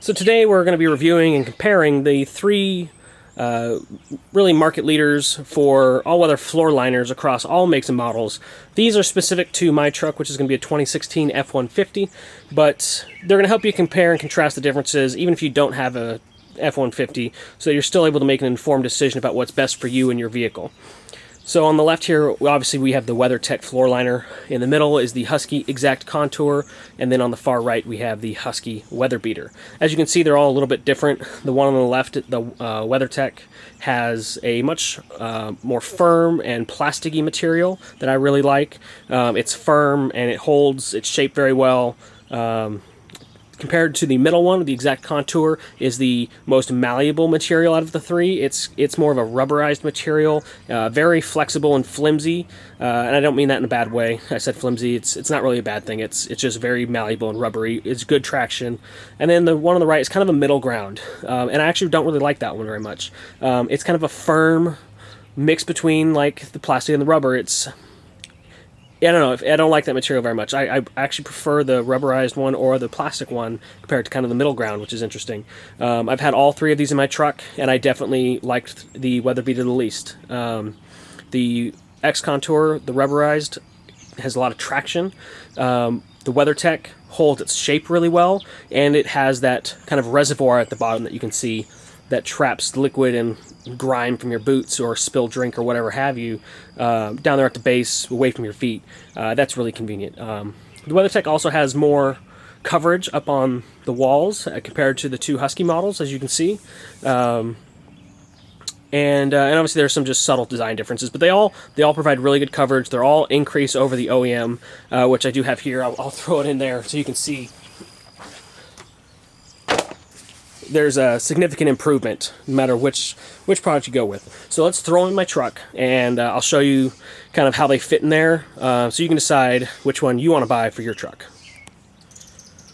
So today we're going to be reviewing and comparing the three really market leaders for all-weather floor liners across all makes and models. These are specific to my truck, which is going to be a 2016 F150, but they're going to help you compare and contrast the differences even if you don't have a F150, so you're still able to make an informed decision about what's best for you and your vehicle. So on the left here, obviously we have the WeatherTech floor liner. In the middle is the Husky Exact Contour, and then on the far right we have the Husky Weather Beater. As you can see, they're all a little bit different. The one on the left, the WeatherTech, has a much more firm and plasticky material that I really like. It's firm and it holds its shape very well. Compared to the middle one, the Exact Contour is the most malleable material out of the three. It's more of a rubberized material, very flexible and flimsy, and I don't mean that in a bad way. I said flimsy. It's not really a bad thing. It's just very malleable and rubbery. It's good traction. And then the one on the right is kind of a middle ground, and I actually don't really like that one very much. It's kind of a firm mix between like the plastic and the rubber. I don't know. I don't like that material very much. I actually prefer the rubberized one or the plastic one compared to kind of the middle ground, which is interesting. I've had all three of these in my truck, and I definitely liked the Weather Beater the least. The X Contour, the rubberized, has a lot of traction. The WeatherTech holds its shape really well, and it has that kind of reservoir at the bottom that you can see that traps liquid and grime from your boots or spilled drink or whatever have you down there at the base away from your feet. That's really convenient. The WeatherTech also has more coverage up on the walls compared to the two Husky models, as you can see. And obviously there's some just subtle design differences, but they all provide really good coverage. They're all increase over the OEM, which I do have here. I'll throw it in there so you can see. There's a significant improvement no matter which product you go with. So let's throw in my truck, and I'll show you kind of how they fit in there, so you can decide which one you want to buy for your truck.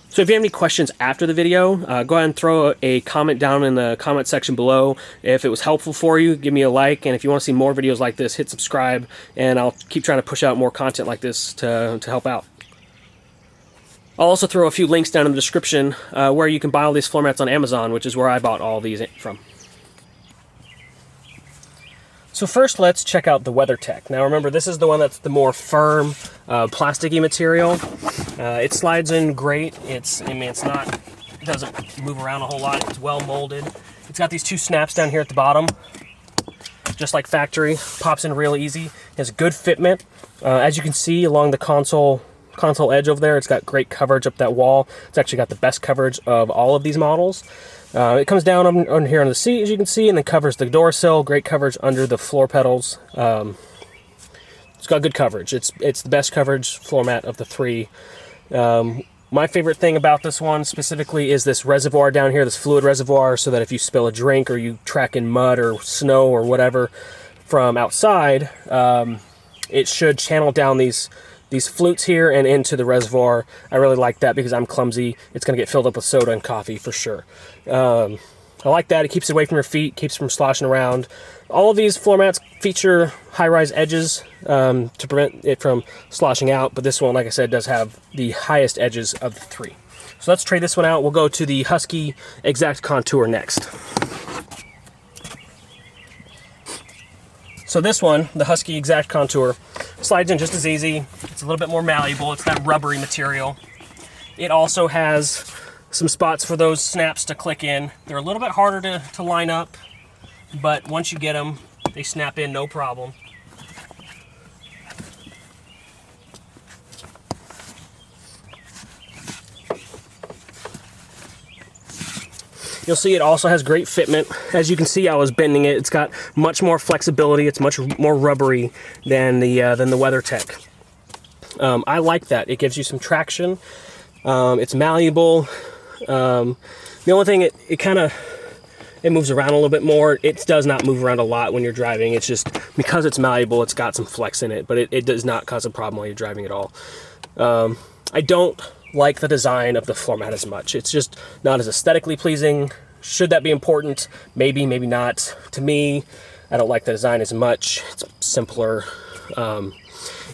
So if you have any questions after the video, go ahead and throw a comment down in the comment section below. If it was helpful for you, give me a like, and if you want to see more videos like this, hit subscribe, and I'll keep trying to push out more content like this to help out. I'll also throw a few links down in the description where you can buy all these floor mats on Amazon, which is where I bought all these from. So first, let's check out the WeatherTech. Now remember, this is the one that's the more firm, plasticky material. It slides in great. It doesn't move around a whole lot. It's well molded. It's got these two snaps down here at the bottom, just like factory. Pops in real easy. It has good fitment. As you can see along the console edge over there, it's got great coverage up that wall. It's actually got the best coverage of all of these models. It comes down on here on the seat, as you can see, and then covers the door sill. Great coverage under the floor pedals. It's got good coverage. It's the best coverage floor mat of the three. My favorite thing about this one specifically is this reservoir down here, this fluid reservoir, so that if you spill a drink or you track in mud or snow or whatever from outside, it should channel down these flutes here and into the reservoir. I really like that because I'm clumsy. It's going to get filled up with soda and coffee for sure. I like that. It keeps it away from your feet, keeps from sloshing around. All of these floor mats feature high-rise edges to prevent it from sloshing out, but this one, like I said, does have the highest edges of the three. So let's trade this one out. We'll go to the Husky Exact Contour next. So this one, the Husky Exact Contour, slides in just as easy. It's a little bit more malleable. It's that rubbery material. It also has some spots for those snaps to click in. They're a little bit harder to line up, but once you get them, they snap in no problem. You'll see it also has great fitment. As you can see, I was bending it. It's got much more flexibility. It's much more rubbery than the WeatherTech. I like that. It gives you some traction. It's malleable. The only thing, it moves around a little bit more. It does not move around a lot when you're driving. It's just because it's malleable, it's got some flex in it, but it does not cause a problem while you're driving at all. I don't like the design of the floor mat as much. It's just not as aesthetically pleasing. Should that be important? Maybe, maybe not. To me, I don't like the design as much. It's simpler.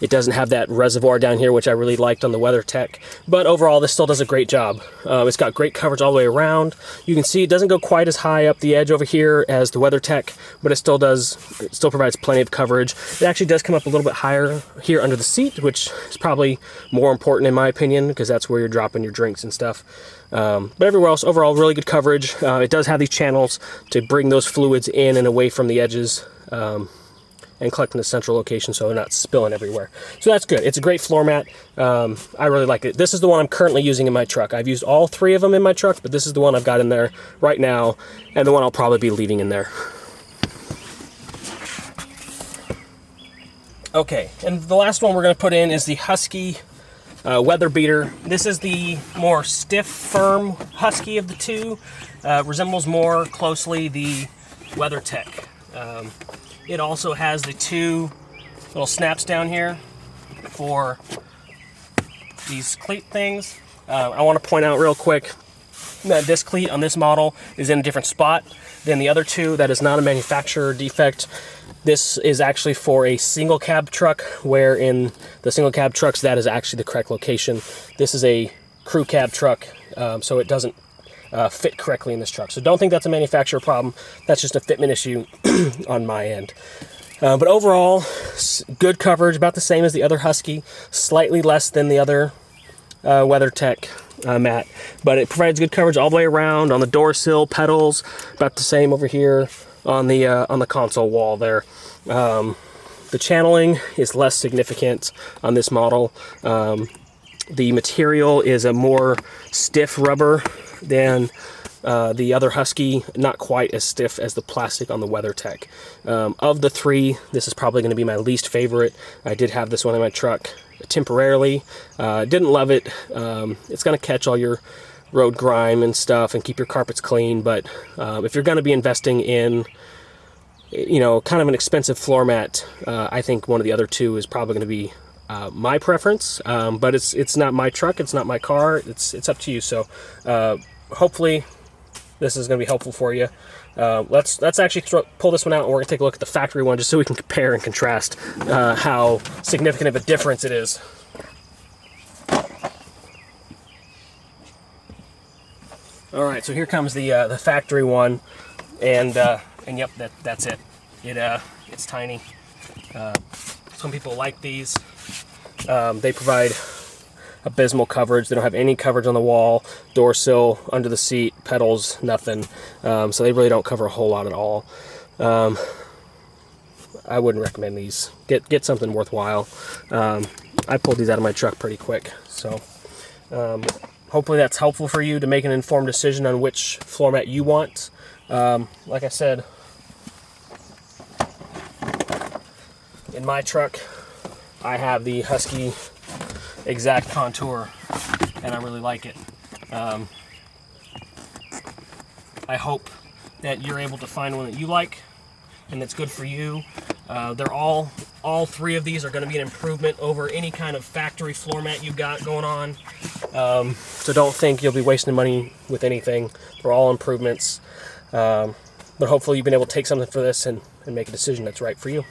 It doesn't have that reservoir down here, which I really liked on the WeatherTech. But overall, this still does a great job. It's got great coverage all the way around. You can see it doesn't go quite as high up the edge over here as the WeatherTech, but it still provides plenty of coverage. It actually does come up a little bit higher here under the seat, which is probably more important in my opinion, because that's where you're dropping your drinks and stuff. But everywhere else, overall, really good coverage. It does have these channels to bring those fluids in and away from the edges, and collect in a central location so they're not spilling everywhere. So that's good. It's a great floor mat. I really like it. This is the one I'm currently using in my truck. I've used all three of them in my truck, but this is the one I've got in there right now, and the one I'll probably be leaving in there. Okay, and the last one we're going to put in is the Husky weather beater. This is the more stiff, firm Husky of the two. Resembles more closely the WeatherTech. It also has the two little snaps down here for these cleat things. I want to point out real quick that this cleat on this model is in a different spot than the other two. That is not a manufacturer defect. This is actually for a single cab truck, where in the single cab trucks that is actually the correct location. This is a crew cab truck, so it doesn't fit correctly in this truck. So don't think that's a manufacturer problem. That's just a fitment issue on my end. But overall, good coverage, about the same as the other Husky, slightly less than the other WeatherTech mat, but it provides good coverage all the way around on the door sill, pedals, about the same over here on the console wall there. The channeling is less significant on this model. The material is a more stiff rubber than the other Husky, not quite as stiff as the plastic on the WeatherTech. Of the three, this is probably going to be my least favorite. I did have this one in my truck temporarily. Didn't love it. It's going to catch all your road grime and stuff and keep your carpets clean, but if you're going to be investing in, you know, kind of an expensive floor mat, I think one of the other two is probably going to be my preference. But it's not my truck, it's not my car, it's up to you. So hopefully this is going to be helpful for you. Let's actually pull this one out, and we're going to take a look at the factory one just so we can compare and contrast how significant of a difference it is. All right, so here comes the factory one, and yep, that's it. It's tiny. Some people like these. They provide abysmal coverage. They don't have any coverage on the wall, door sill, under the seat, pedals, nothing. So they really don't cover a whole lot at all. I wouldn't recommend these. Get something worthwhile. I pulled these out of my truck pretty quick, so hopefully that's helpful for you to make an informed decision on which floor mat you want. Like I said, in my truck, I have the Husky exact contour, and I really like it. I hope that you're able to find one that you like and that's good for you. They're all three of these are going to be an improvement over any kind of factory floor mat you've got going on. So don't think you'll be wasting money with anything. They're all improvements. But hopefully you've been able to take something for this and make a decision that's right for you.